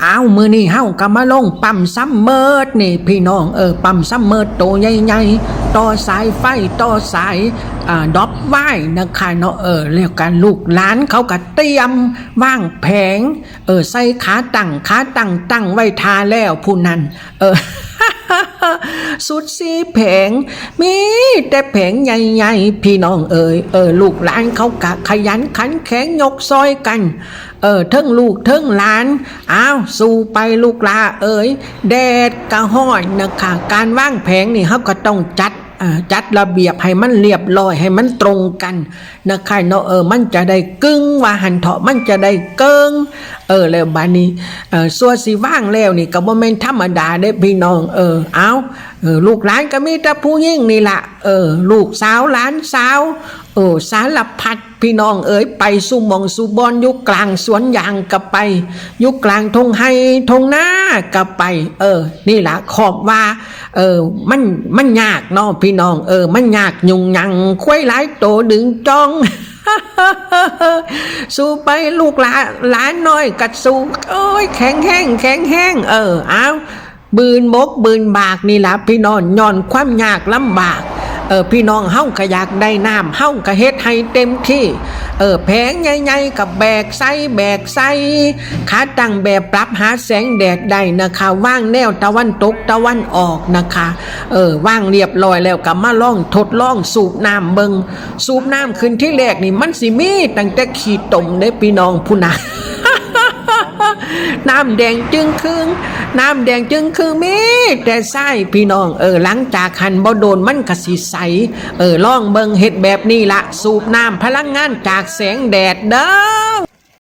อ้าวมือนี่เฮาก็มาลงปั๊มซัมเมอร์นี่พี่น้องปั๊มซัมเมอร์โตใหญ่ๆต่อสายไฟต่อสายดอกไว้นะคะเนาะเรียกกันลูกหลานเขาก็เตรียมว่างแผงใส่ขาตั้งไว้ทาแล้วผู้นั้นสุดสีแผงมีแต่แผงใหญ่ๆพี่น้องลูกหลานเขากะขยันขันแข็งยกซอยกันเทิงลูกเทิงหลานอ้าวสู้ไปลูกลาแดดกะห้อนนะคะการว่างแผงนี่เขาก็ต้องจัดระเบียบให้มันเรียบร้อยให้มันตรงกันนะคะเนาะมันจะได้กึ่งว่าหันเถาะมันจะได้เกิงแล้วบานี้ส่วนสิว่างแล้วนี่ก็บ่แม่นธรรมดาได้พี่น้องเอาลูกหลานก็มีแต่ผู้หญิงนี่ล่ะลูกสาวหลานสาวสารพัดพี่น้องไปสู่หม่องสู่บอนอยู่กลางสวนยางก็ไปอยู่กลางทงไห้ทงนาก็ไปนี่ล่ะขอบว่ามันยากเนาะพี่น้องมันยากยุ่งยังควายหลายโตดึงจ้องสู้ไปลูกหลานน้อยกัดสู้แข็งแห้งเอาบืนมกบืนบากนี่ล่ะพี่น้องย้อนความยากลำบากพี่น้องเฮาก็อยากได้น้ำเฮาก็เฮ็ดให้เต็มที่แผงใหญ่ๆกับแบกใส่ขาตั้งแบบปรับหาแสงแดดได้นะคะว่างแนวตะวันตกตะวันออกนะคะว่างเรียบร้อยแล้วก็มาทดลองสูบน้ำเบิงสูบน้ำขึ้นที่แรกนี่มันสิมีตั้งแต่ขี้ตมได้พี่น้องผู้น่ะ น้ำแดงจึงคือมีแต่ไส้พี่น้องหลังจากหันบ่โดนมันก็สิใสลองเบิ่งเฮ็ดแบบนี้ละสูบน้ำพลังงานจากแสงแดดเด้อ